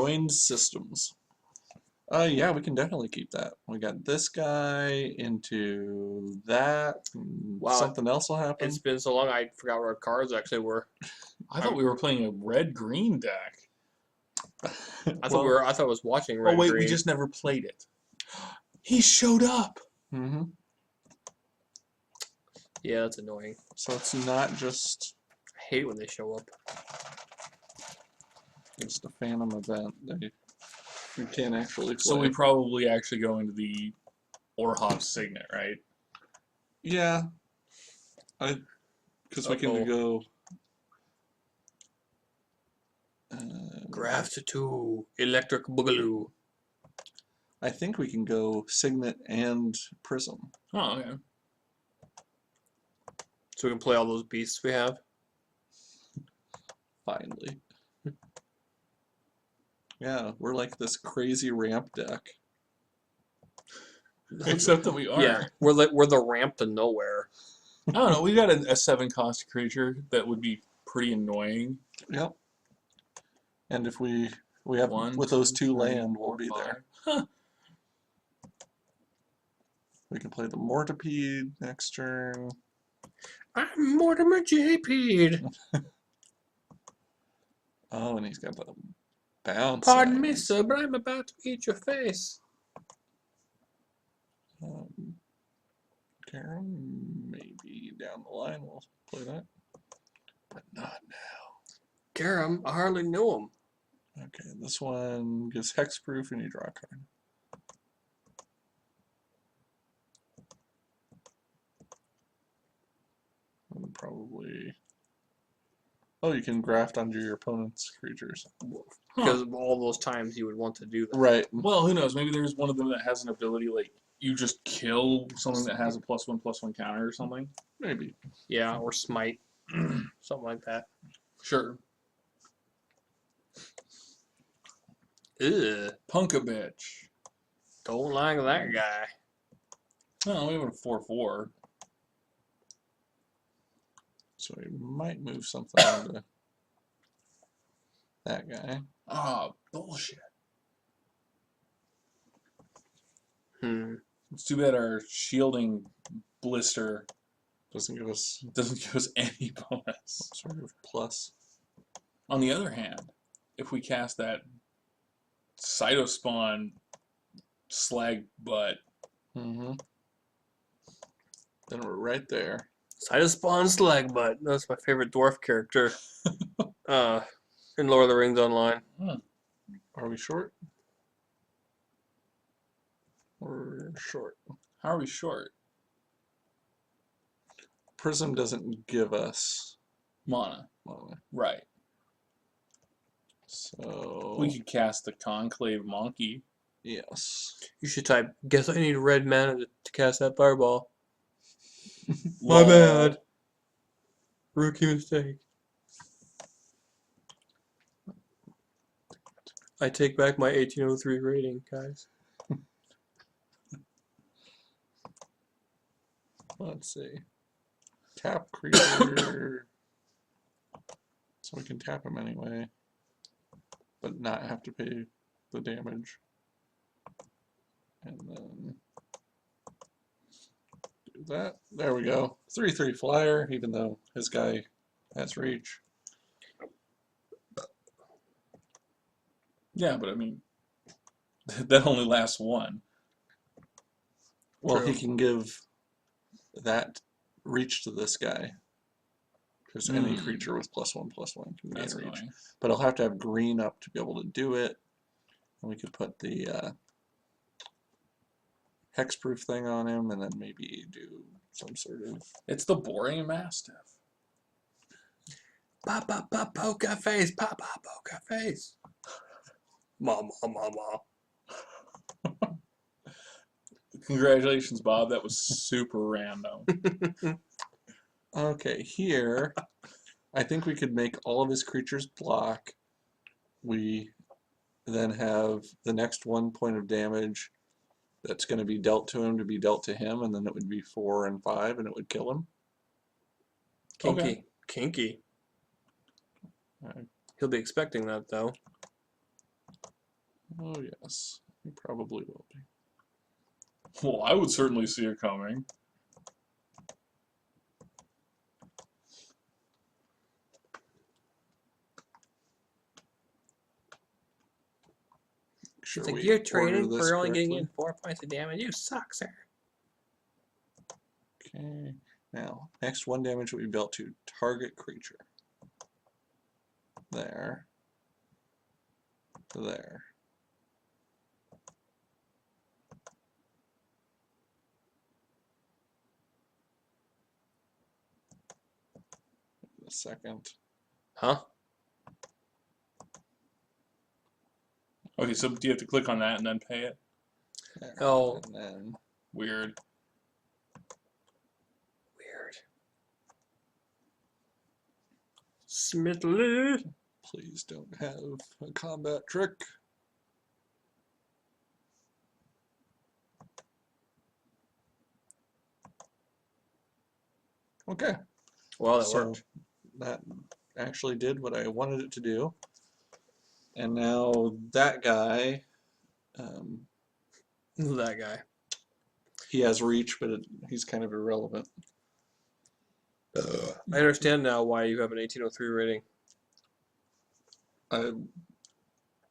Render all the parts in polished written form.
Joined systems. Yeah, we can definitely keep that. We got this guy into that. Wow. Something else will happen. It's been so long, I forgot what our cards actually were. I thought we were playing a red-green deck. I thought I was watching red. Oh wait, green. we just never played it. He showed up. Mm-hmm. Yeah, that's annoying. So it's not just. I hate when they show up. Just a phantom event. You can't actually play. So we probably actually go into the Orhoff Signet, right? Yeah. Because we can go. Graph to 2, Electric Boogaloo. I think we can go Signet and Prism. Oh, okay. So we can play all those beasts we have. Finally. Yeah, we're like this crazy ramp deck. Except that we aren't. Yeah, we're the ramp to nowhere. I don't know. We got a 7-cost creature that would be pretty annoying. Yep. And if we have One, with those 2 3, land, 4, we'll be 5. there. Huh. We can play the Mortipede next turn. I'm Mortimer JP. Oh, and he's got the bounce. Pardon me, sir, but I'm about to eat your face. Karen, maybe down the line we'll play that, but not now. Karam, I hardly know him. Okay, this one gives hexproof and you draw a card. And probably. Oh, you can graft onto your opponent's creatures. Because of all those times you would want to do that. Right. Well, who knows? Maybe there's one of them that has an ability like you just kill something that has a +1/+1 counter or something. Maybe. Yeah, or smite. Something like that. Sure. Ugh. Punk a bitch. Don't like that guy. No, we have a 4/4. So we might move something onto that guy. Ah, bullshit. It's too bad our shielding blister Doesn't give us any bonus. sort of plus. On the other hand, if we cast that Cytospawn slag butt, Then we're right there. Cytospawn Slagbutt. That's my favorite dwarf character. In Lord of the Rings Online. Are we short? We're short. how are we short? Prism doesn't give us Mana. mana. Right. So We could cast the Conclave Monkey. yes. You should type, guess I need red mana to cast that fireball. My bad. Rookie mistake. I take back my 1803 rating, guys. Let's see. Tap creature. So we can tap him anyway, but not have to pay the damage. And then do that. There we go. 3/3 flyer, even though his guy has reach. Yeah, but I mean, that only lasts one. Well, True. he can give that reach to this guy. Because any creature with +1/+1 can gain That's reach. annoying. But I'll have to have green up to be able to do it. And we could put the hexproof thing on him and then maybe do some sort of... It's the boring Mastiff. Pop, pop, pop, poker face. Pop, pop, poker face. Mama, mama. Congratulations, Bob. That was super random. Okay, here, I think we could make all of his creatures block. We then have the next 1 point of damage that's going to be dealt to him to be dealt to him, and then it would be 4 and 5, and it would kill him. Kinky. Okay. Kinky. Alright. He'll be expecting that, though. Oh yes, he probably will be. Well, I would certainly see it coming. Sure, It's like, we you're order trading this for only getting correctly. in 4 points of damage. You suck, sir. Okay. Now, next 1 damage will be dealt to target creature. There. There. A second. Huh? Okay, so do you have to click on that and then pay it? There. Oh. And then Weird. Weird. Smithly. please don't have a combat trick. Okay. Well, that So worked. that actually did what I wanted it to do. And now that guy, That guy. he has reach, but he's kind of irrelevant. I understand now why you have an 1803 rating.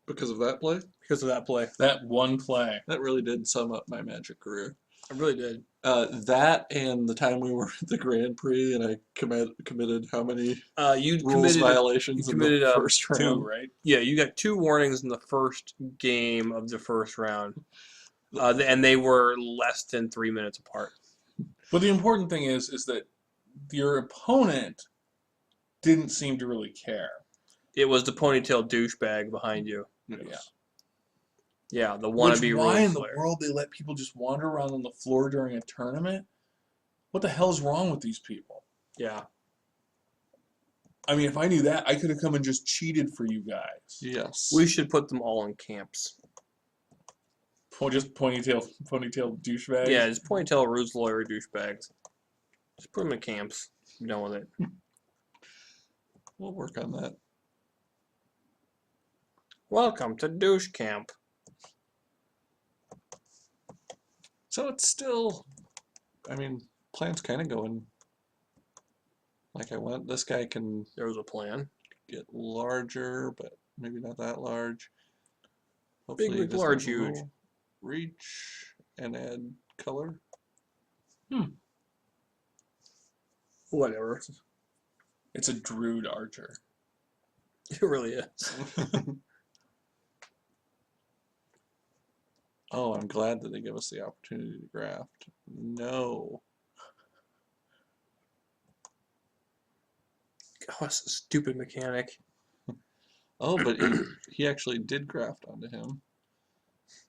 Because of that play, Because of that play. That one play. that really did sum up my Magic career. I really did. That and the time we were at the Grand Prix and I committed how many You rules committed violations you in the committed, first 2, round. right? Yeah, you got 2 warnings in the first game of the first round. And they were less than 3 minutes apart. But the important thing is that your opponent didn't seem to really care. It was the ponytail douchebag behind you. Yes. Yeah, the Which, wannabe why role in the player. world they let people just wander around on the floor during a tournament? What the hell's wrong with these people? Yeah. I mean, if I knew that, I could have come and just cheated for you guys. Yes. We should put them all in camps. Just ponytail douchebags. Yeah, just ponytail ruse lawyer douchebags. Just put them in camps. Be done with it. We'll work on that. Welcome to douche camp. So it's still, I mean, plan's kind of going like I want. This guy can There was a plan. get larger, but maybe not that large. Big, Hopefully he doesn't large, have a huge. little reach and add color. Whatever. It's a Druid Archer. It really is. Oh, I'm glad that they give us the opportunity to graft. No. Oh, that's a stupid mechanic. Oh, but he actually did graft onto him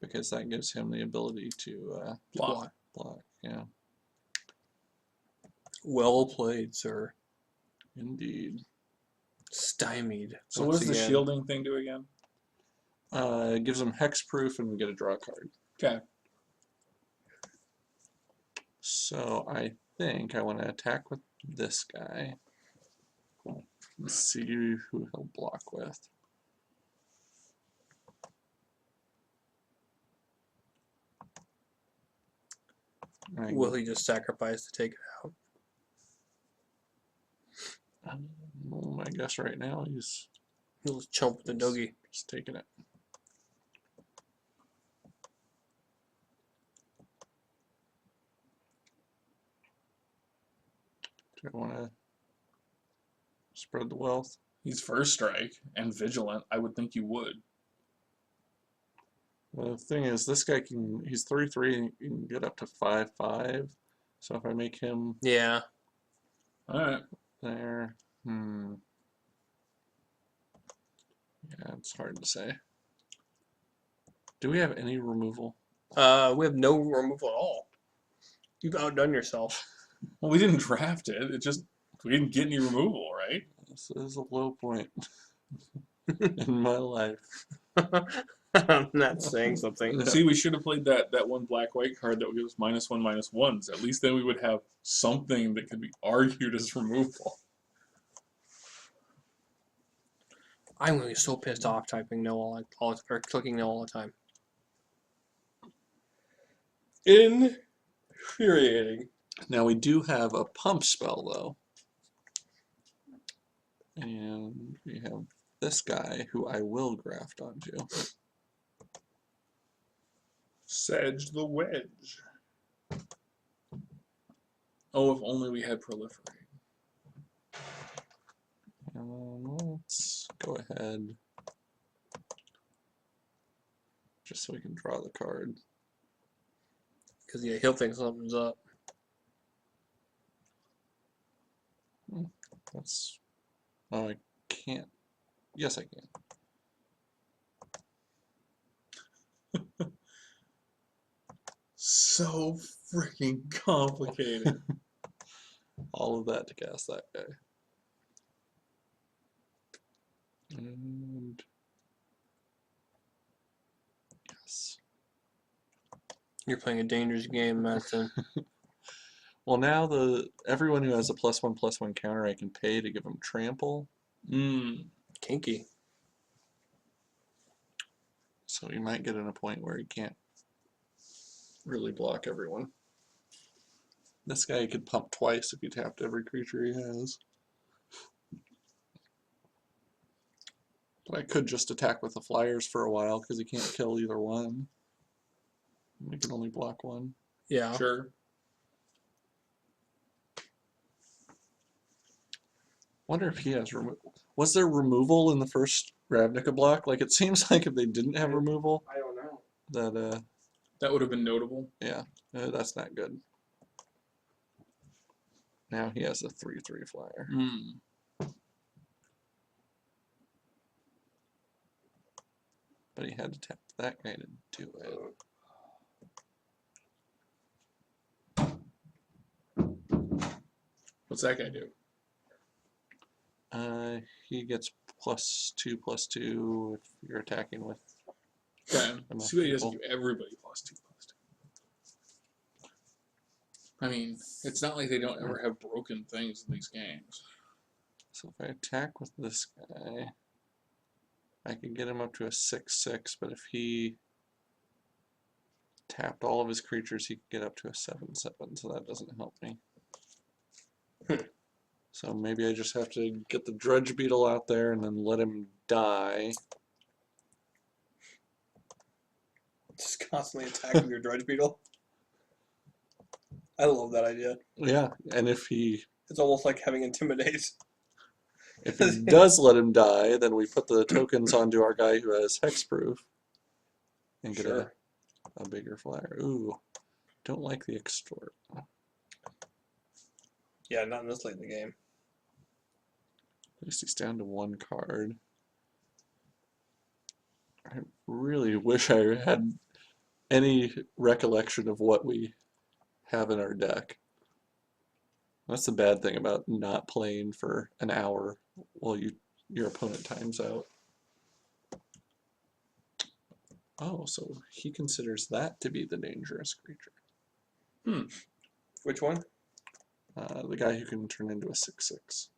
because that gives him the ability to Block. block. Yeah, Well played, sir. indeed. Stymied. So what once does the again. shielding thing do again? It gives him hexproof and we get a draw card. Okay. So I think I want to attack with this guy. Let's see who he'll block with. Will he just sacrifice to take it out? I guess right now he's He'll just chump with the doggy. just taking it. Do I want to spread the wealth? He's first strike and vigilant. I would think you would. The thing is, this guy he's 3/3 and he can get up to 5/5. So if I make him Yeah. Alright. there, yeah, it's hard to say. Do we have any removal? We have no removal at all. You've outdone yourself. Well, we didn't draft it. We didn't get any removal, right? This is a low point in my life. I'm not saying something. Yeah. See, we should have played that one black-white card that would give us -1/-1s. At least then we would have something that could be argued as removal. I'm gonna be so pissed off typing no or clicking no all the time. Infuriating. Now we do have a pump spell though. And we have this guy who I will graft onto. Sedge the Wedge. Oh, if only we had proliferate. Let's go ahead. Just so we can draw the card. Because yeah, he'll think something's up. That's. Oh, I can't. Yes, I can. So freaking complicated. All of that to cast that guy. And yes. You're playing a dangerous game, Madsen. Well, now everyone who has a +1/+1 counter, I can pay to give them trample. Kinky. So you might get in a point where you can't really block everyone. This guy could pump twice if he tapped every creature he has. But I could just attack with the flyers for a while because he can't kill either one. He can only block one. Yeah. Sure. Wonder if he has was there removal in the first Ravnica block? Like it seems like if they didn't have removal, I don't know. that That would have been notable. yeah, that's not good. Now he has a 3/3 flyer. But he had to tap that guy to do it. What's that guy do? He gets +2/+2 if you're attacking with. Okay. enough See what he doesn't people. give everybody +2/+2. I mean, it's not like they don't ever have broken things in these games. So if I attack with this guy, I can get him up to a 6/6, but if he tapped all of his creatures, he could get up to a 7/7, so that doesn't help me. So maybe I just have to get the Dredge Beetle out there and then let him die. Just constantly attacking your Dredge Beetle. I love that idea. Yeah, and if he It's almost like having Intimidate. does let him die, then we put the tokens onto our guy who has Hexproof and get Sure. a bigger flyer. Ooh, don't like the extort. Yeah, not in this late in the game. At least he's down to one card. I really wish I had any recollection of what we have in our deck. That's the bad thing about not playing for an hour while your opponent times out. Oh, so he considers that to be the dangerous creature. Which one? The guy who can turn into a 6/6.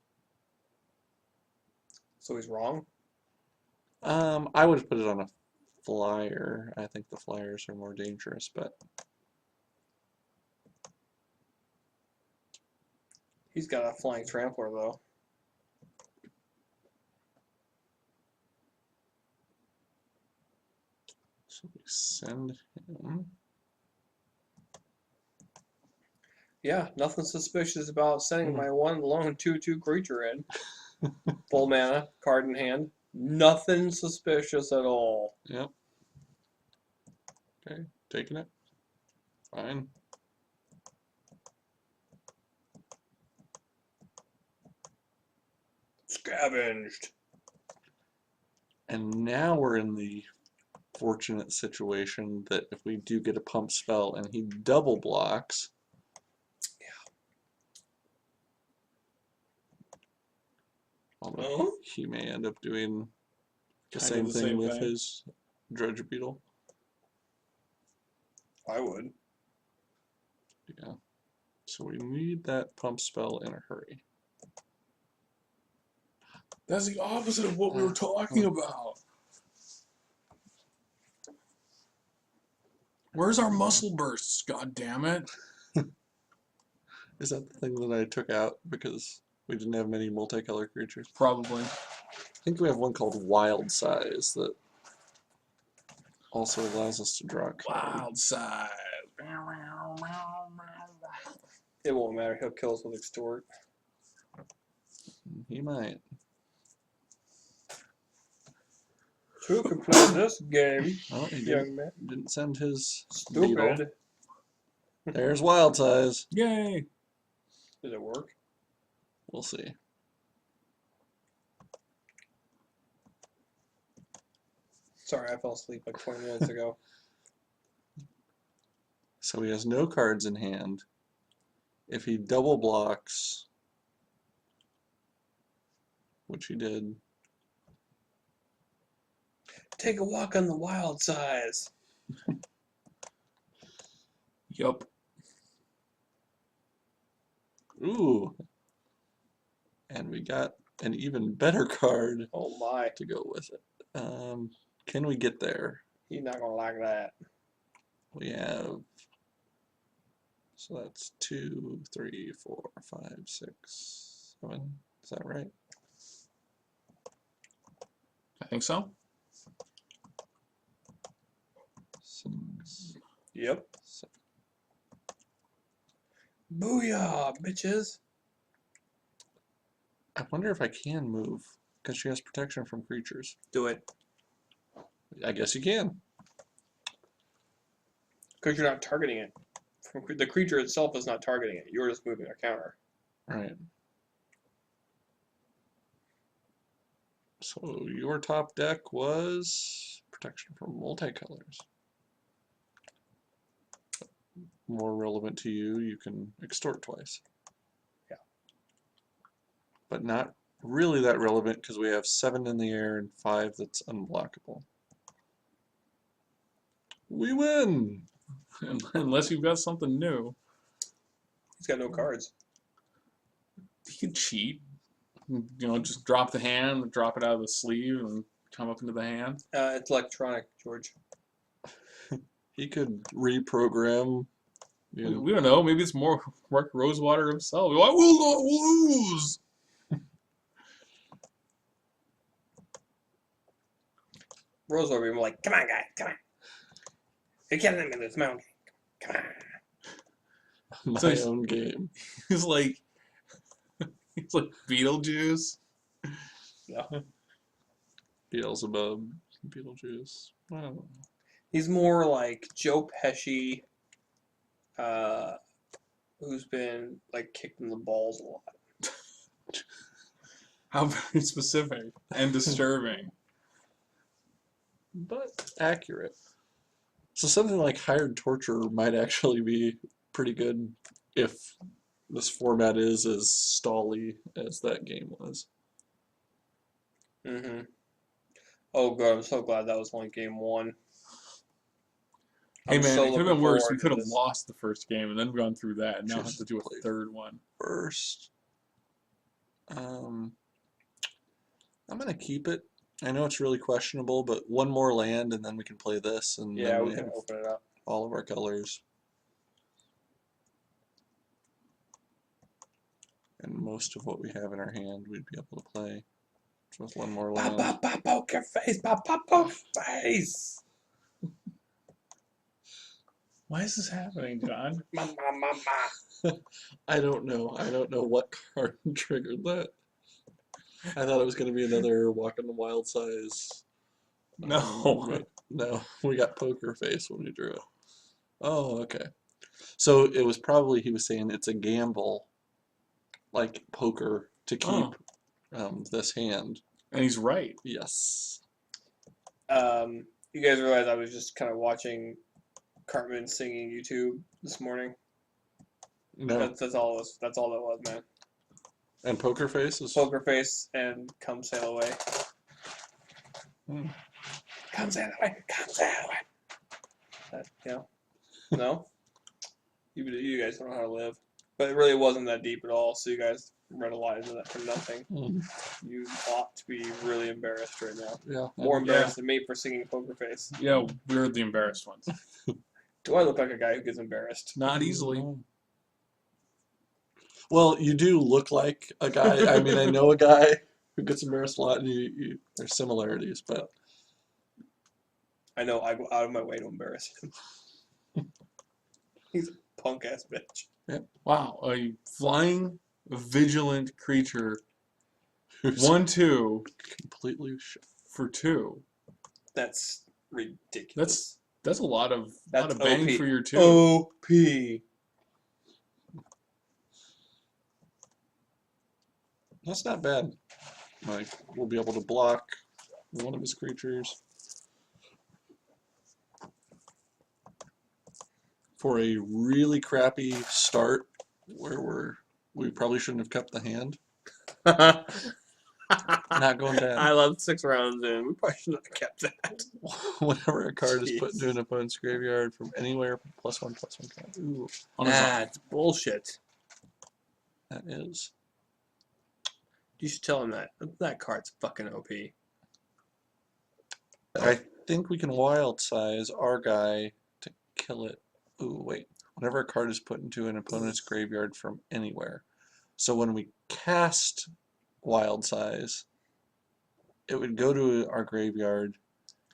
So he's wrong? I would put it on a flyer. I think the flyers are more dangerous, but He's got a flying trampler though. so we send him. Yeah, nothing suspicious about sending my one lone 2/2 creature in. Full mana, card in hand. Nothing suspicious at all. Yep. Okay, taking it. Fine. Scavenged. And now we're in the fortunate situation that if we do get a pump spell and he double blocks, although he may end up doing the Kind of same the thing same with thing. his Dredge Beetle. I would. Yeah. So we need that pump spell in a hurry. That's the opposite of what we were talking about. Where's our muscle bursts? God damn it! Is that the thing that I took out because we didn't have many multicolor creatures? Probably. I think we have one called Wild Size that also allows us to draw a card. Wild side. It won't matter. He'll kill us with extort. He might. Who can play this game, Oh, he young man? didn't send his beetle. Stupid. There's Wild Size. Yay! Does it work? We'll see. Sorry, I fell asleep like 20 minutes ago. So he has no cards in hand. If he double blocks, which he did, Take a walk on the Wild Size. Yup. ooh, and we got an even better card Oh my. to go with it. Can we get there? He's not gonna like that. We have, so that's 2, 3, 4, 5, 6, 7. Is that right? I think so. 6, Yep. 7. Booyah, bitches. I wonder if I can move because she has protection from creatures. Do it. I guess you can. Because you're not targeting it. The creature itself is not targeting it. You're just moving a counter. Right. So your top deck was protection from multicolors. More relevant to you, you can extort twice. Yeah. But not really that relevant because we have 7 in the air and 5 that's unblockable. We win! Unless you've got something new. He's got no cards. He can cheat. You know, just drop the hand, drop it out of the sleeve, and come up into the hand. It's electronic, George. He could reprogram. You know, We don't know. Maybe it's more Mark Rosewater himself. I will not lose. Rose will be like, come on, guys, come on. You can't let me lose my own game. Come on. my So he's- own game. He's like Beetlejuice. Yeah. Beelzebub, Beetlejuice. I don't know. He's more like Joe Pesci, who's been like kicked in the balls a lot. How very specific and disturbing. But accurate. So something like Hired Torture might actually be pretty good if this format is as stally as that game was. Mm-hmm. Oh, good. I'm so glad that was only game 1. Hey I'm man, so it could have looking been worse. We forward to could have this. lost the first game and then gone through that, and now have Just to do a played. third one. First, I'm gonna keep it. I know it's really questionable, but one more land and then we can play this, and Yeah, then we we can have open it up. all of our colors. And most of what we have in our hand we'd be able to play. So with one more land. Pop, poker face, pop, poker face. Why is this happening, John? Ma. I don't know. I don't know what card triggered that. I thought it was going to be another Walk on the Wild Size. No. No, we got Poker Face when we drew it. Oh, okay. So it was probably, he was saying it's a gamble, like poker, to keep this hand. And he's right. Yes. You guys realize I was just kind of watching Cartman singing YouTube this morning? No. That's all it was. That's all that was, man. And Poker Face is. Poker face and come sail away. Hmm. Come sail away. Come sail away. You know? No? You guys don't know how to live. But it really wasn't that deep at all, so you guys read a lot into that for nothing. Mm, You ought to be really embarrassed right now. yeah. More Yeah. embarrassed than me for singing Poker Face. Yeah, we're the embarrassed ones. Do I look like a guy who gets embarrassed? Not easily. No. Well, you do look like a guy. I mean, I know a guy who gets embarrassed a lot, and there's similarities, but I know I go out of my way to embarrass him. He's a punk ass bitch. Wow, a flying vigilant creature. who's 1/2 completely for 2. That's ridiculous. That's a lot of That's bang OP. for your 2. OP. That's not bad. Like, we'll be able to block one of his creatures for a really crappy start where we probably shouldn't have kept the hand. Not going bad. I love 6 rounds in. We probably should have kept that. Whenever a card is put Jeez. into an opponent's graveyard from anywhere, +1/+1 count. Ooh, On his own. That's bullshit. that is. You should tell him that. That card's fucking OP. I think we can wild size our guy to kill it. Ooh, wait. Whenever a card is put into an opponent's graveyard from anywhere. So when we cast wild size, it would go to our graveyard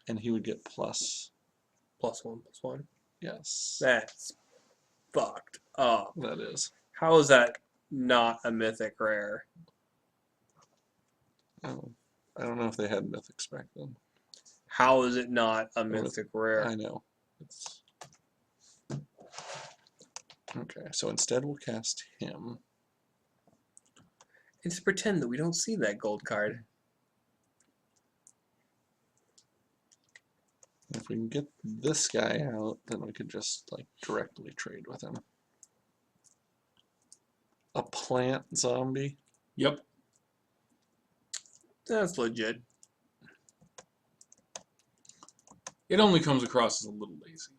and he would get plus. +1/+1. Yes. That's fucked up. That is. How is that not a mythic rare? Oh, I don't know if they had mythics back then. How is it not a with- mythic rare? I know. It's... Okay, so instead we'll cast him. And just pretend that we don't see that gold card. If we can get this guy out, then we could just like directly trade with him. A plant zombie? Yep. That's legit. It only comes across as a little lazy.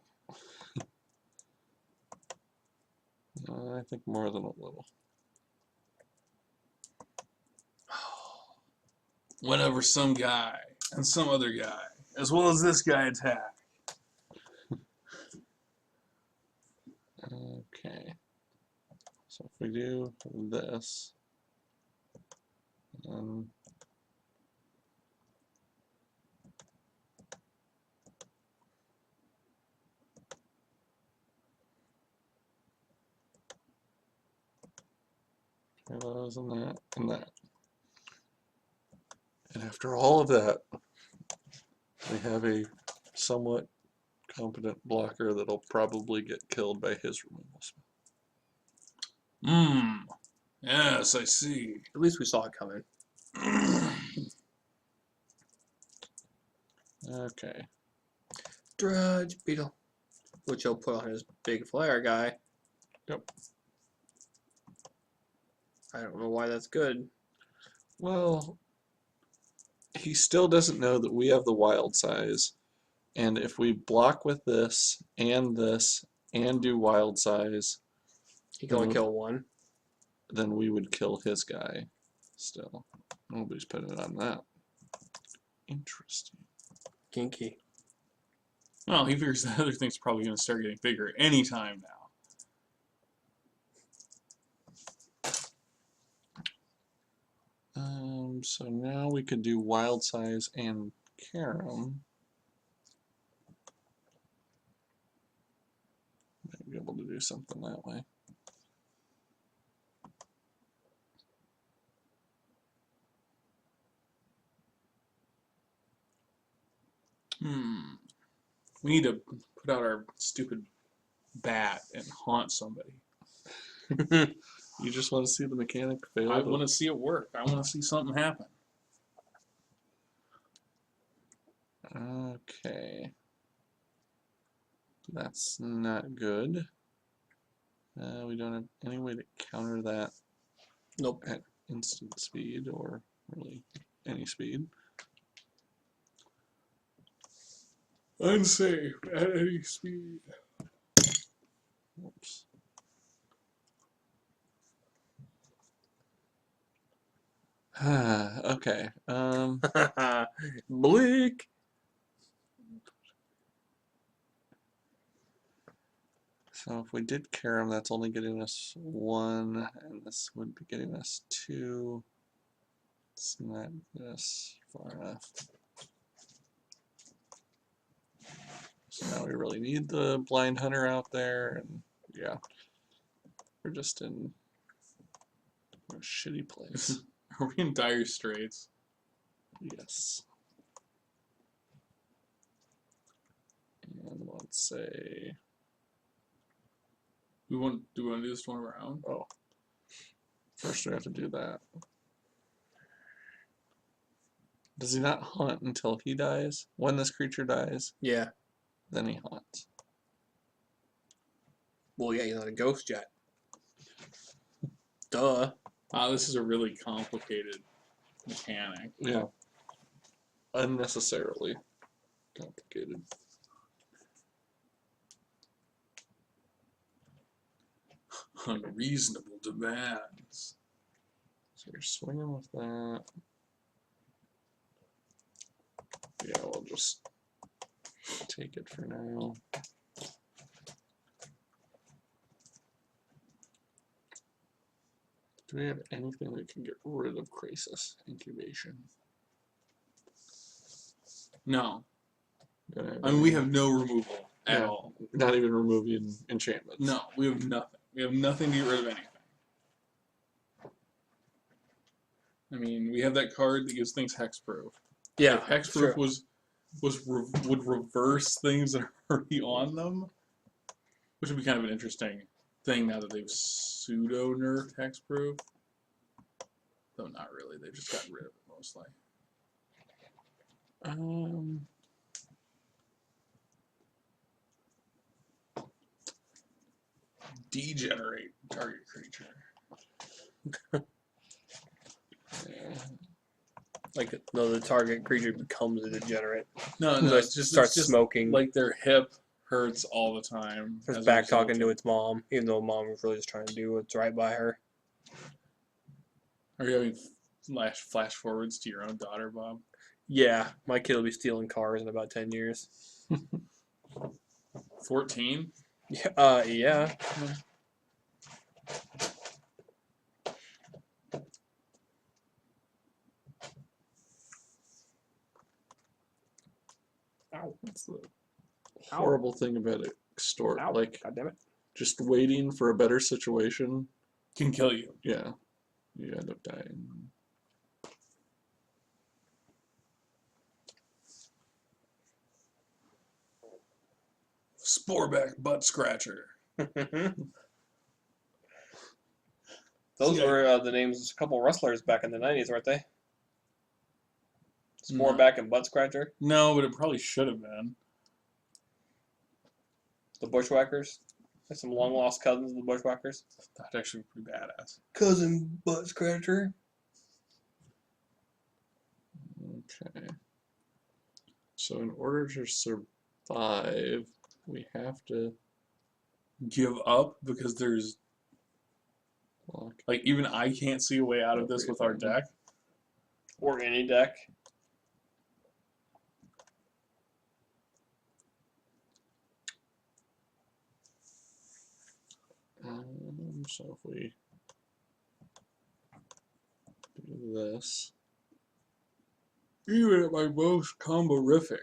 I think more than a little. Whenever some guy and some other guy, as well as this guy, attack. Okay. So if we do this, those and that and that. And after all of that, we have a somewhat competent blocker that'll probably get killed by his removal spell. Yes, I see. At least we saw it coming. Okay. Drudge Beetle. Which he'll put on his big flare guy. Yep. I don't know why that's good. Well, he still doesn't know that we have the wild size. And if we block with this and do wild size, He can only kill one. then we would kill his guy still. Nobody's putting it on that. Interesting. Kinky. Well, he figures the other thing's probably going to start getting bigger anytime now. So now we could do wild size and carom. Might be able to do something that way. We need to put out our stupid bat and haunt somebody. You just want to see the mechanic fail? I want to see it work. I want to see something happen. Okay. That's not good. We don't have any way to counter that Nope. at instant speed or really any speed. Unsafe at any speed. Oops. Okay. Bleak. So if we did Karam, that's only getting us 1, and this would be getting us 2. It's not this far enough. So now we really need the Blind Hunter out there, and yeah, we're just in a shitty place. Are we in dire straits? Yes. And let's say, Do we want to do this one round? oh, first we have to do that. Does he not hunt until he dies? When this creature dies, Yeah. then he hunts. Well, yeah, he's not a ghost yet. Duh. Wow, this is a really complicated mechanic. Yeah. Unnecessarily complicated. Unreasonable demands. So you're swinging with that. Yeah, we'll just take it for now. Do we have anything that can get rid of Crisis Incubation? No. Don't have I mean, we any- have no removal at Yeah. all. Not even removing enchantments. No, we have nothing. We have nothing to get rid of anything. I mean, we have that card that gives things hexproof. Yeah. If hexproof would reverse things that are already on them, which would be kind of an interesting thing now that they've pseudo nerfed hexproof. Though not really, they've just gotten rid of it mostly. Degenerate target creature. Yeah. Like, no, the target creature becomes a degenerate. No, So it it's just starts it's just smoking. like their hip hurts all the time. Starts as a back result talking to of- its mom, even though mom was really just trying to do what's right by her. Are you having flash forwards to your own daughter, Bob? Yeah, my kid will be stealing cars in about 10 years. 14? Yeah. Yeah. Ow. That's the horrible thing about it, Extort. Ow. Like, God damn it. just waiting for a better situation. Can kill you. Yeah. You end up dying. Sporeback butt scratcher. Those Yeah. were the names of a couple wrestlers back in the 90s, weren't they? No. Sporeback and Butt Scratcher. No, but it probably should have been. The Bushwhackers. Like some long lost cousins of the Bushwhackers. That'd actually be pretty badass. Cousin Butt Scratcher. Okay. So in order to survive, we have to Give up because there's block. like even I can't see a way out of this with our deck. Or any deck. So if we do this, Even at my most comborific,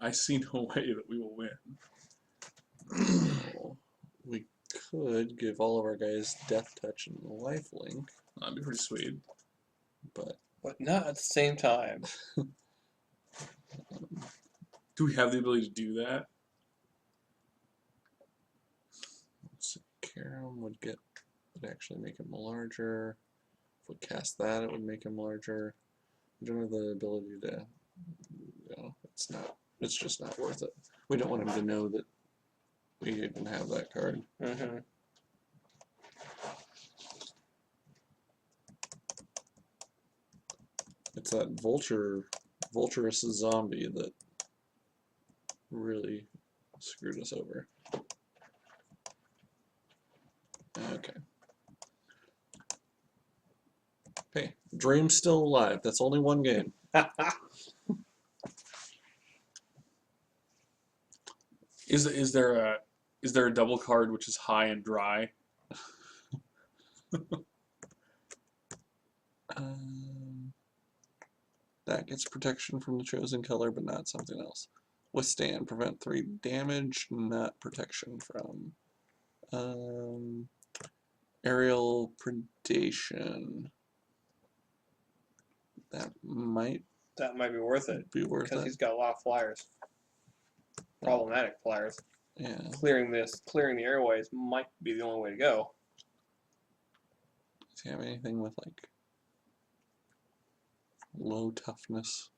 I see no way that we will win. we could give all of our guys Death Touch and Lifelink, That'd be pretty sweet. but But not at the same time. Do we have the ability to do that? let's see, Karam would actually make him larger. If we cast that, it would make him larger. We don't have the ability to, it's just not worth it. We don't want him to know that we even have that card. Mm-hmm. It's that vulturous zombie that really screwed us over. Okay. Hey, Dream's still alive. That's only one game. Is there a double card which is high and dry? That gets protection from the chosen color, but not something else. Withstand, prevent 3 damage, not protection from. Aerial predation. That might That might be worth it be worth because it. he's got a lot of flyers. Problematic flyers. Yeah. Clearing the airways might be the only way to go. Does he have anything with like low toughness?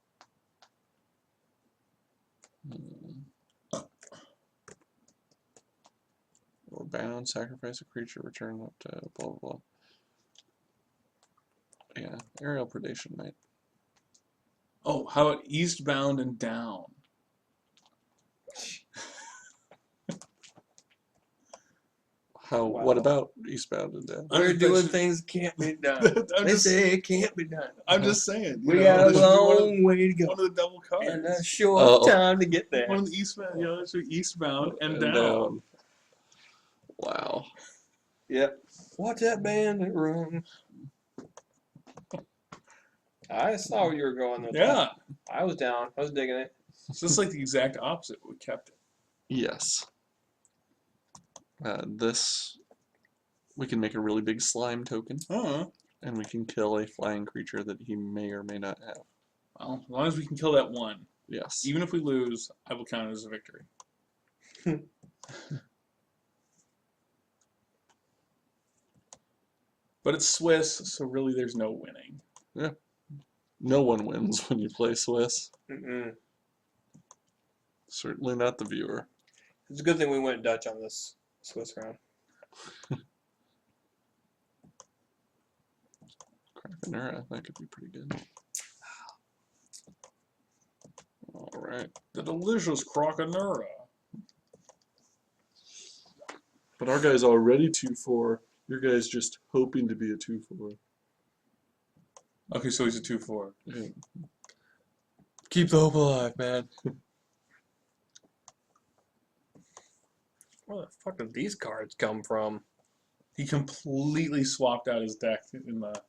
Or bound, sacrifice a creature, return up to blah blah blah. Yeah, aerial predation might. Oh, how about eastbound and down? How? Wow. What about eastbound and down? I'm We're just- doing that's just- things that can't be done. I'm They just, say it can't be done. I'm just saying. We You know, got a this should be long way to go one of the double cards. and a short Oh. time to get there. One of the eastbound, you know, this should be eastbound and And down. Wow. Yep. Watch that bandit run. I saw where you were going with Yeah, that. I was down. I was digging it. so it's like the exact opposite. We kept it. Yes. This, we can make a really big slime token, and we can kill a flying creature that he may or may not have. Well, as long as we can kill that one, Yes. even if we lose, I will count it as a victory. But it's Swiss, so really there's no winning. No one wins when you play Swiss. Mm-mm. Certainly not the viewer. It's a good thing we went Dutch on this Swiss round. Craffinera, that could be pretty good. All right. The delicious Croconura. But our guy's already 2/4. Your guy's just hoping to be a 2/4. Okay, so he's a 2/4. Yeah. Keep the hope alive, man. Where the fuck did these cards come from? He completely swapped out his deck in the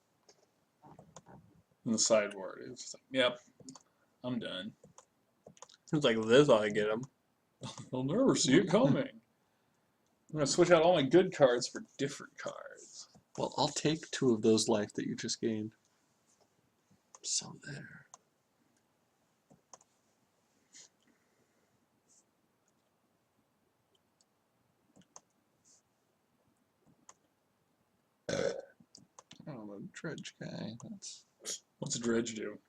sideboard. It's just like, yep, I'm done. It's like this ought to get him. I'll never see it coming. I'm gonna switch out all my good cards for different cards. Well, I'll take 2 of those life that you just gained. So there. Oh, the dredge guy. That's. What's a dredge do?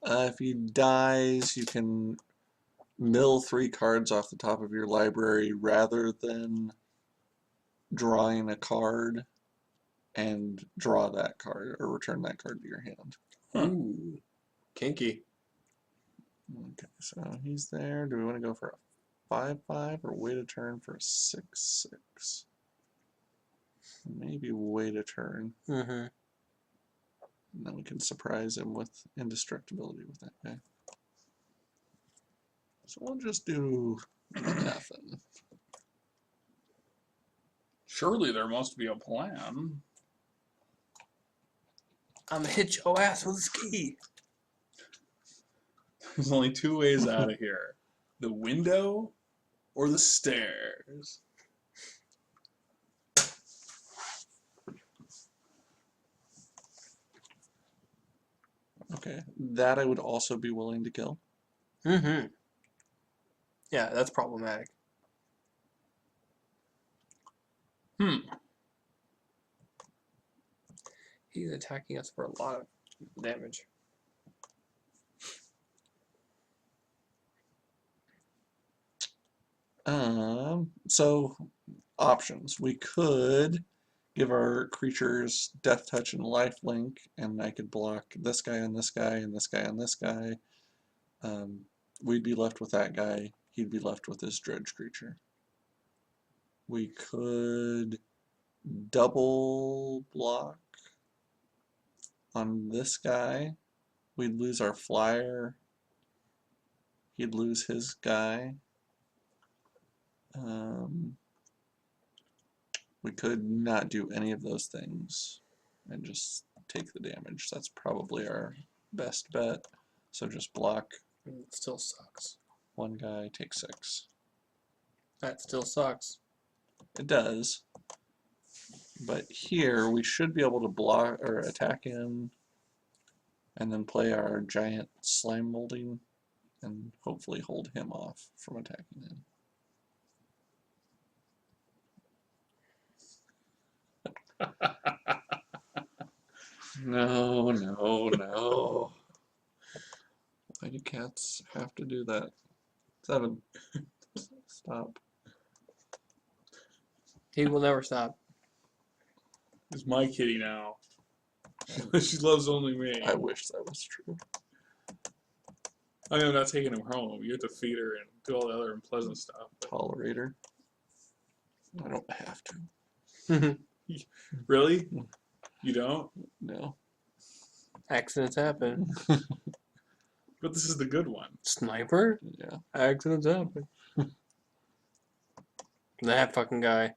If he dies, you can mill 3 cards off the top of your library rather than drawing a card and draw that card or return that card to your hand. Huh. Ooh. Kinky. Okay, so he's there. Do we want to go for a 5/5 or wait a turn for a 6/6? Maybe wait a turn. Mm-hmm. And then we can surprise him with indestructibility with that guy. So we'll just do nothing. Surely there must be a plan. I'm gonna hit your ass with a ski. There's only 2 ways out of here. The window or the stairs. Okay, that I would also be willing to kill. Mm-hmm. Yeah, that's problematic. He's attacking us for a lot of damage. So options. We could give our creatures Death Touch and Life Link, and I could block this guy and this guy and this guy and this guy. We'd be left with that guy. He'd be left with this dredge creature. We could double block on this guy, we'd lose our flyer. He'd lose his guy. We could not do any of those things and just take the damage. That's probably our best bet. So just block It still sucks. one guy, take 6. That still sucks. It does. But here we should be able to block or attack in and then play our giant slime molding and hopefully hold him off from attacking in. No, no, no. Why do cats have to do that? 7. Stop. He will never stop. It's my kitty now. She loves only me. I wish that was true. I mean, I'm not taking him home. You have to feed her and do all the other unpleasant stuff. Tolerator. I don't have to. Really? You don't? No. Accidents happen. But this is the good one. Sniper? Yeah. Accidents happen. That fucking guy.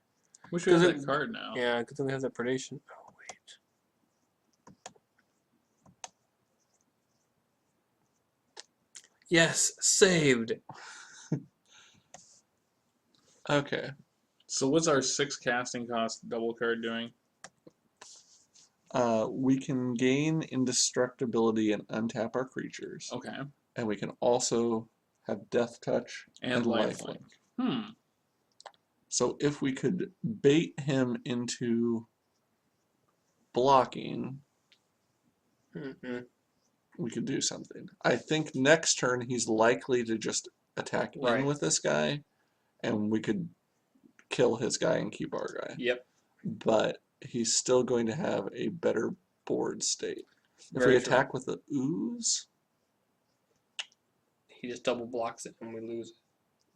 Wish we had 'Cause that it- card now. Yeah, because then we have that predation. Oh, wait. Yes, saved. Okay. So what's our 6 casting cost double card doing? We can gain indestructibility and untap our creatures. Okay. And we can also have death touch And lifelink. lifelink. So if we could bait him into blocking, we could do something. I think next turn he's likely to just attack Right. in with this guy, and we could kill his guy and keep our guy. Yep. But he's still going to have a better board state. If Very we true. attack with the ooze, He just double blocks it and we lose it.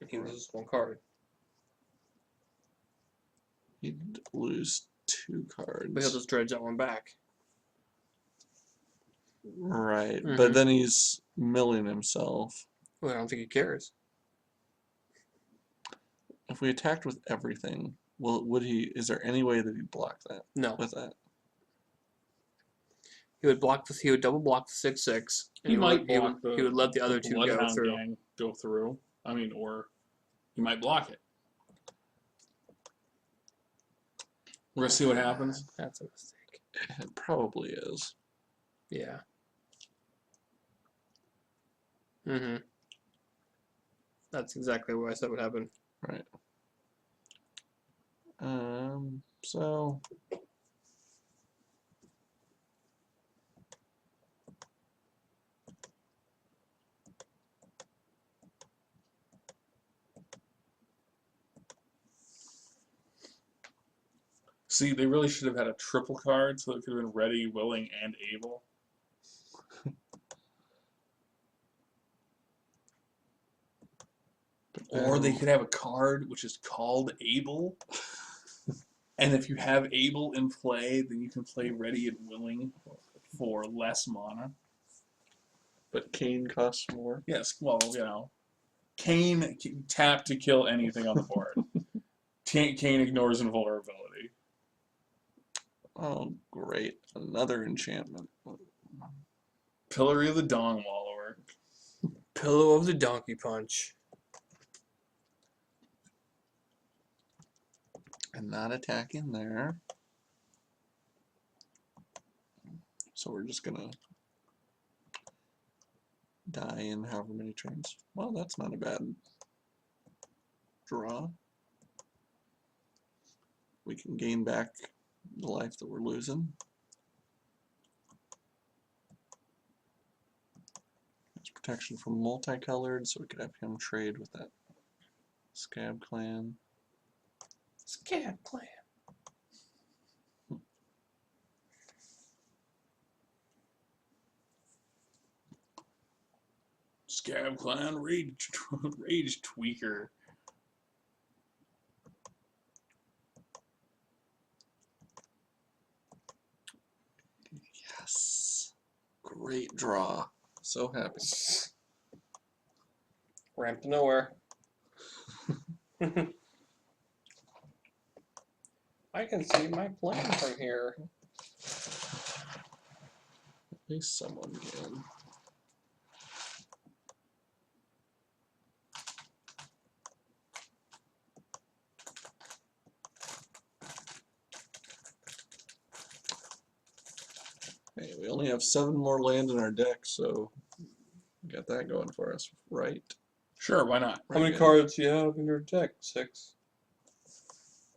And he loses one card. he'd lose 2 cards. But he'll just dredge that one back. Right, Mhm. but then he's milling himself. Well, I don't think he cares. If we attacked with everything, would he? Is there any way that he'd block that No. with that? He would block this. He would double block the 6/6. And He might he block would, he would let the other two go Bloodhound through. gang go through. I mean, or he might block it. We're gonna see what happens. That's a mistake. It probably is. Yeah. Mm-hmm. That's exactly what I said would happen. Right. So See, they really should have had a triple card so it could have been ready, willing, and able. Or they could have a card which is called Able. And if you have Able in play, then you can play Ready and Willing for less mana. But Kane costs more. Yes, well, Kane tap to kill anything on the board. Kane ignores invulnerability. Oh, great. Another enchantment. Pillory of the Dong Wallower. Pillow of the Donkey Punch. And not attacking there. So we're just gonna die in however many turns. Well, that's not a bad draw. We can gain back the life that we're losing. There's protection from multicolored, so we could have him trade with that Scab Clan. Scab Clan. Scab Clan Rage Tweaker. Yes. Great draw. So happy. Ramp to nowhere. I can see my plane from here. At least someone can. Hey, we only have 7 more land in our deck, so we got that going for us, right? Sure, why not? How many Right, cards do you have in your deck? 6.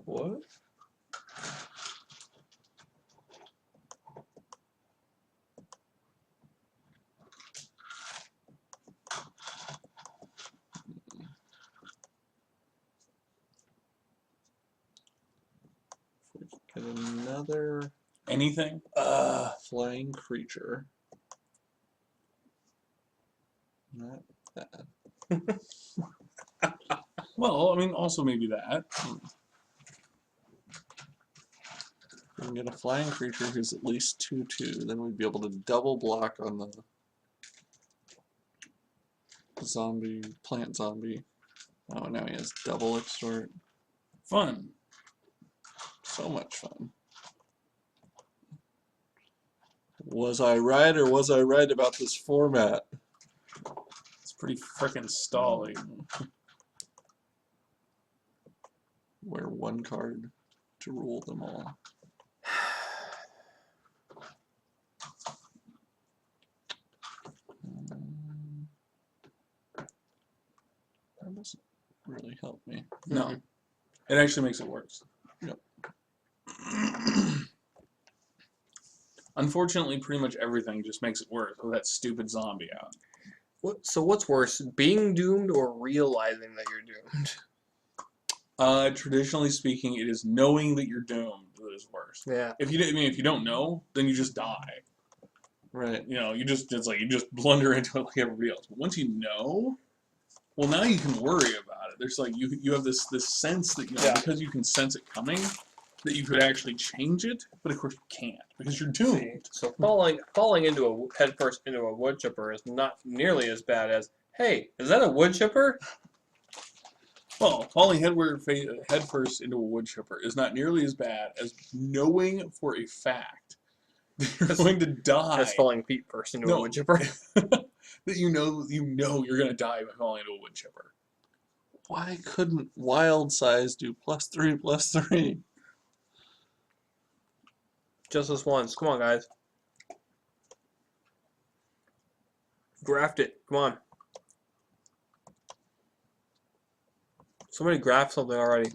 What? If we get another Anything? flying creature. Not bad. Well, I mean, also maybe that. If we can get a flying creature who's at least 2/2, then we'd be able to double block on the zombie, plant zombie. Oh, now he has double extort. Fun. So much fun. Was I right or was I right about this format? It's pretty frickin' stally. Wear 1 card to rule them all. That doesn't really help me. No. It actually makes it worse. Yep. Unfortunately, pretty much everything just makes it worse with that stupid zombie out. So what's worse, being doomed or realizing that you're doomed? Traditionally speaking, it is knowing that you're doomed that is worse. Yeah. If you don't know, then you just die. Right. You know, it's like you just blunder into it like everybody else. But once you know, well, now you can worry about it. There's like you have this sense that because you can sense it coming, that you could actually change it, but of course you can't because you're doomed. See, so falling into a headfirst into a wood chipper is not nearly as bad as, hey, is that a wood chipper? Well, falling headfirst into a wood chipper is not nearly as bad as knowing for a fact that you're going to die. As falling feet first into a wood chipper. That you know you're going to die by falling into a wood chipper. Why couldn't Wild Size do +3/+3? Just this once. Come on, guys. Graft it. Come on. Somebody graft something already.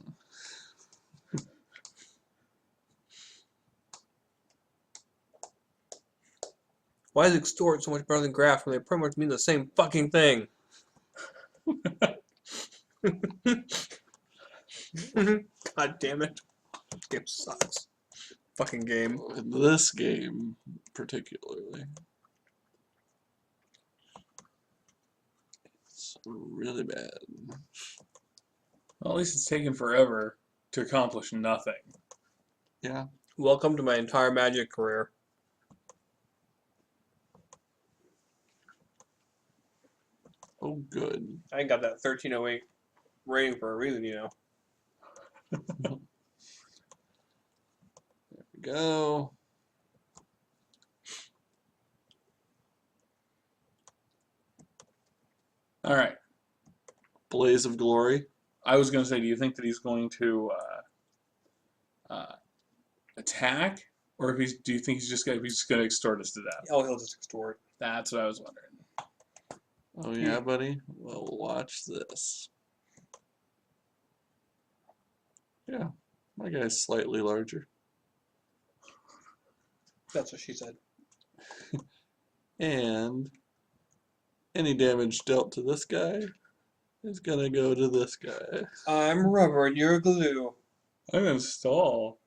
Why is extort so much better than graft when they pretty much mean the same fucking thing? God damn it. This game sucks. Fucking game. In this game, particularly. It's really bad. Well, at least it's taken forever to accomplish nothing. Yeah. Welcome to my entire Magic career. Oh, good. I got that 1308 rating for a reason, you know. There we go. All right. Blaze of Glory. I was going to say, do you think that he's going to attack, or do you think he's just going to extort us to death? Oh, he'll just extort. That's what I was wondering. Oh, yeah, buddy? Well, watch this. Yeah, my guy's slightly larger. That's what she said. And any damage dealt to this guy is going to go to this guy. I'm rubber and you're glue. I'm going to stall.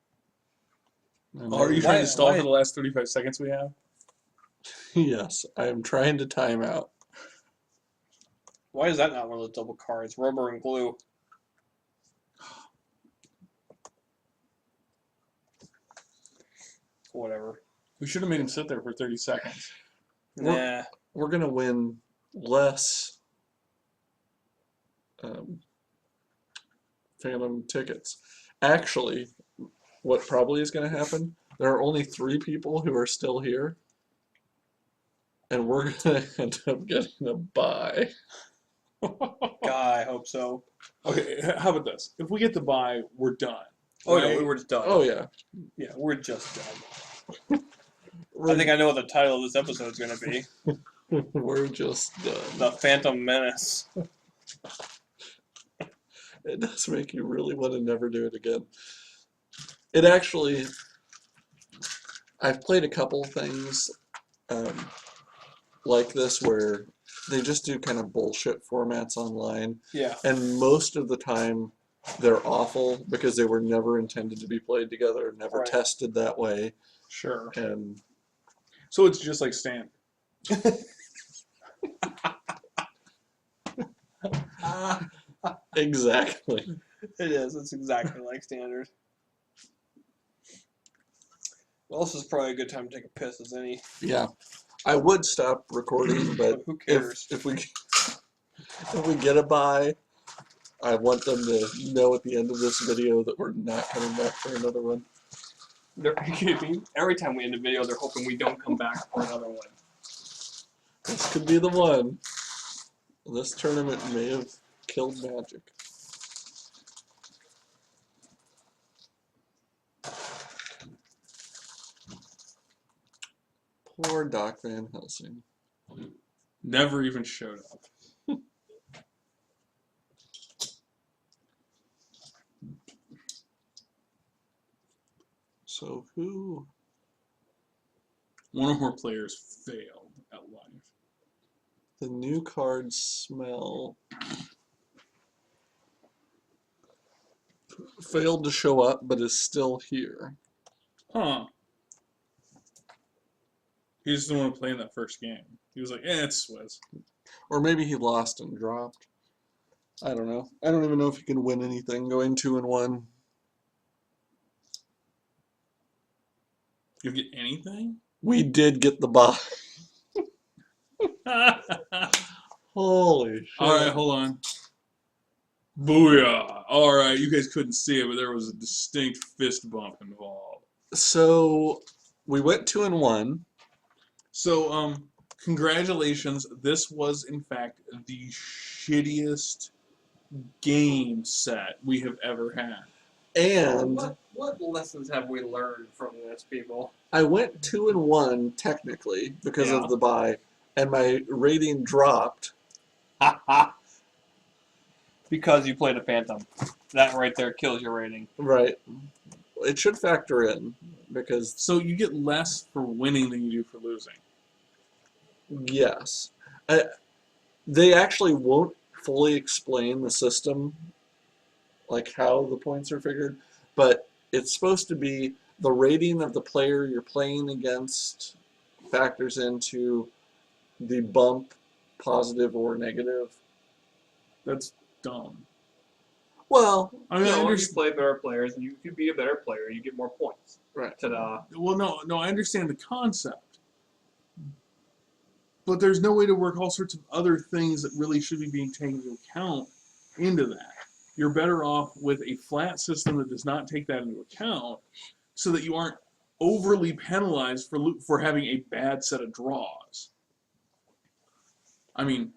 And Are you Why- trying to stall why- for the last 35 seconds we have? Yes, I am trying to time out. Why is that not one of those double cards? Rubber and glue. Whatever. We should have made him sit there for 30 seconds. Nah. we're gonna win less Phantom tickets. Actually, what probably is going to happen, there are only 3 people who are still here, and we're going to end up getting a buy. God, I hope so. Okay, how about this? If we get the buy, we're done. Oh right? no, we were just done. Oh yeah. Yeah, we're just done. I think I know what the title of this episode is going to be. We're just done. The Phantom Menace. It does make you really want to never do it again. It actually, I've played a couple things like this where they just do kind of bullshit formats online, Yeah. and most of the time they're awful because they were never intended to be played together, never Right. tested that way, Sure. and So it's just like standard. exactly. It is. It's exactly like standard. Well, this is probably a good time to take a piss as any. Yeah, I would stop recording, but Who cares? if we get a buy, I want them to know at the end of this video that we're not coming back for another one. Are you kidding me? Every time we end a video, they're hoping we don't come back for another one. This could be the one. This tournament may have killed Magic. Poor Doc Van Helsing. Never even showed up. So who? One or more players failed at life. The new cards smell. Failed to show up, but is still here. Huh. He just didn't want to play in that first game. He was like, it's Swizz. Or maybe he lost and dropped. I don't know. I don't even know if he can win anything going 2-1. You get anything? We did get the buy. Holy shit. Alright, hold on. Booyah! Alright, you guys couldn't see it, but there was a distinct fist bump involved. So we went 2-1. So, congratulations. This was, in fact, the shittiest game set we have ever had. And What lessons have we learned from this, people? I went 2-1 technically because Yeah. of the buy, and my rating dropped. Because you played a Phantom. That right there kills your rating. Right. It should factor in because So you get less for winning than you do for losing. yes, they actually won't fully explain the system, like how the points are figured, but it's supposed to be the rating of the player you're playing against factors into the bump, positive or negative. That's dumb. Well, I mean, I No, if you understand. play better players and you can be a better player, you get more points. right. Ta-da. Well, no, I understand the concept, but there's no way to work all sorts of other things that really should be being taken into account into that. You're better off with a flat system that does not take that into account, so that you aren't overly penalized for having a bad set of draws. I mean,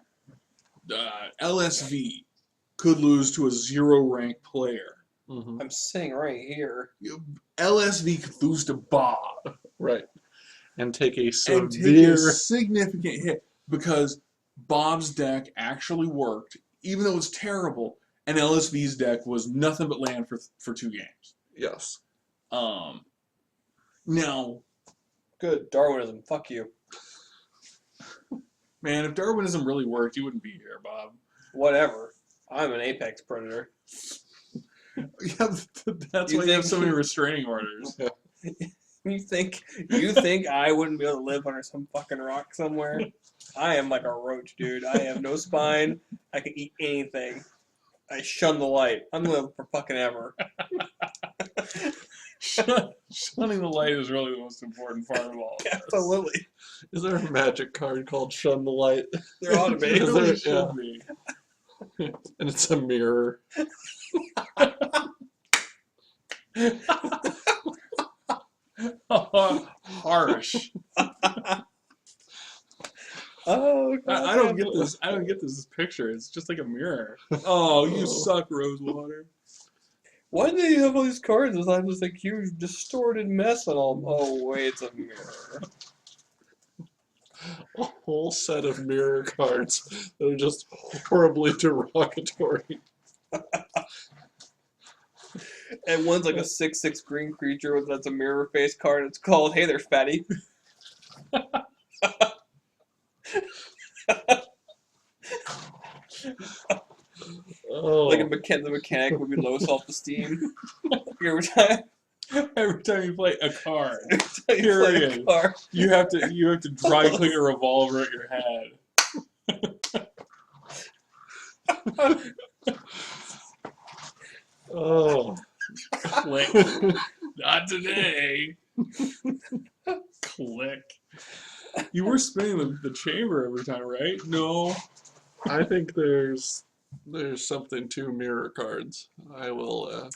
LSV could lose to a 0-ranked player. Mhm. I'm sitting right here. LSV could lose to Bob Right. And take a and take a severe. significant hit because Bob's deck actually worked, even though it was terrible, and LSV's deck was nothing but land for 2 games. Yes. Now, Good. Darwinism. Fuck you. man, if Darwinism really worked, you wouldn't be here, Bob. Whatever. I'm an apex predator. Yeah, that's You why you have think- so many restraining orders. You think I wouldn't be able to live under some fucking rock somewhere? I am like a roach, dude. I have no spine. I can eat anything. I shun the light. I'm gonna live for fucking ever. Shunning the light is really the most important part of all of this. Absolutely. Is there a magic card called Shun the Light? There ought to be. It Is really there- should yeah. be. And it's a mirror. Harsh. Oh, I don't get this. I don't get this picture. It's just like a mirror. Oh, you suck, Rosewater. Why do they have all these cards? It's like this like huge distorted mess and all. Oh wait, it's a mirror. A whole set of mirror cards that are just horribly derogatory. And one's like a 6/6 green creature that's a mirror face card. It's called "Hey there, fatty." Oh, Like the mechanic would be low self-esteem. Every time Every time you play a card, you play a Period. card. you have to dry clean a revolver at your head. oh. Click. Not today. Click. You were spinning the chamber every time, right? No. I think there's something to mirror cards. I will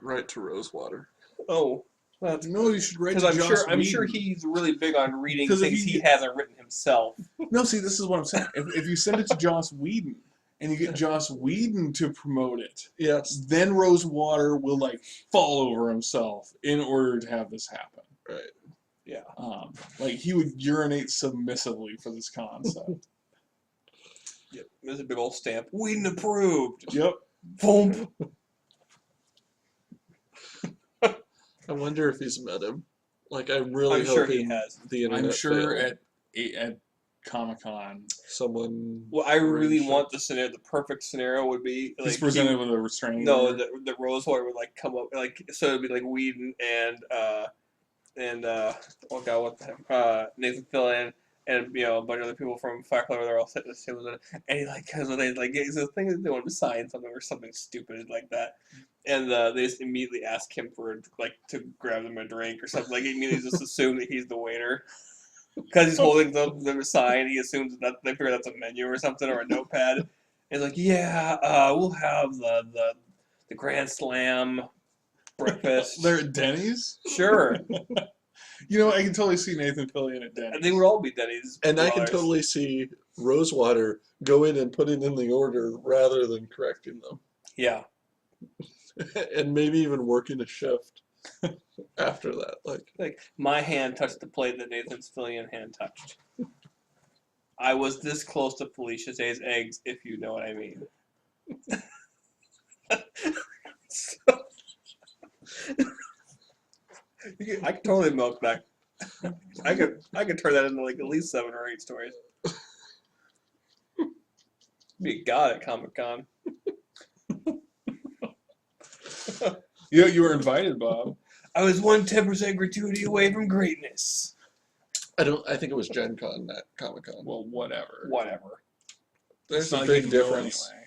write to Rosewater. Oh, that's No, you should write because to Joss I'm sure Whedon. he's really big on reading 'Cause if things you he get- hasn't written himself. No, see, this is what I'm saying. If you send it to Joss Whedon and you get Joss Whedon to promote it, Yes, then Rosewater will like fall over himself in order to have this happen. right. Yeah. Like he would urinate submissively for this concept. Yep. There's a big old stamp. Whedon approved. Yep. Boom. I wonder if he's met him. Like, I'm really I'm sure hoping he has. the internet I'm sure failed. at Comic-Con Someone. Well, I really arranged want it. the scenario. The perfect scenario would be like he's presented with a restraining no, order. the Rosewater would like come up like so it'd be like Whedon and oh god, what the heck? Nathan Fillion and a bunch of other people from Fire Club. They're all sitting at the table, and he like because they like it's the thing that they want to sign something or something stupid like that, and they just immediately ask him for like to grab them a drink or something. Like immediately just assume that he's the waiter. Because he's holding the sign, he assumes that they figure that's a menu or something or a notepad. And he's like, "Yeah, we'll have the Grand Slam breakfast." They're at Denny's. Sure, You know, I can totally see Nathan Fillion at I Denny's. think we'll all be Denny's. And I can brothers. totally see Rosewater go in and putting in the order rather than correcting them. Yeah, And maybe even working a shift after that. like my hand touched the plate that Nathan's Fillion hand touched. I was this close to Felicia Day's eggs, if you know what I mean. I could totally milk that. I could turn that into like at least 7 or 8 stories. Be a god at Comic-Con. You were invited, Bob. I was 110% gratuity away from greatness. I think it was Gen Con, not Comic Con. Well, whatever. Whatever. There's It's a not like you big can go difference. anyway.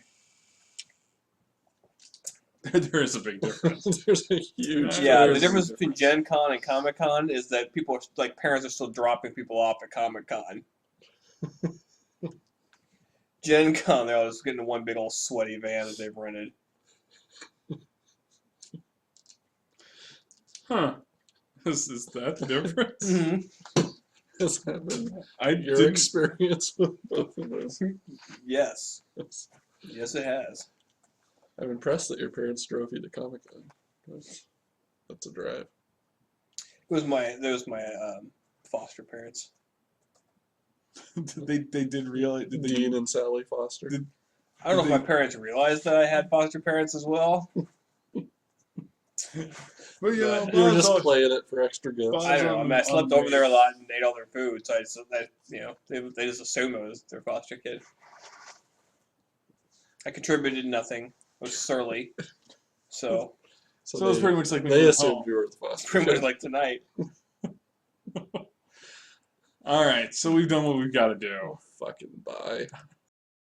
There is a big difference. There's a huge Yeah, the There's a difference between difference. Gen Con and Comic Con is that people are like parents are still dropping people off at Comic Con. Gen Con, they're all just getting in one big old sweaty van that they've rented. Huh. Is that the difference? Mm-hmm. Has that been I your didn't. experience with both of those? Yes. Yes, it has. I'm impressed that your parents drove you to Comic Con. That's a drive. It was my foster parents. they did realize. Did they, Dean and Sally Foster. I don't know if my parents realized that I had foster parents as well. but you know, But You were Bob's just always- playing it for extra gifts. Bob's I don't know. I mean, I on slept the over there a base. lot and ate all their food, so they just assumed I was their foster kid. I contributed nothing. I was surly, so So it's pretty much like when they you were assumed home. you were the foster pretty much kid. like tonight. All right, so we've done what we've got to do. Oh, fucking bye.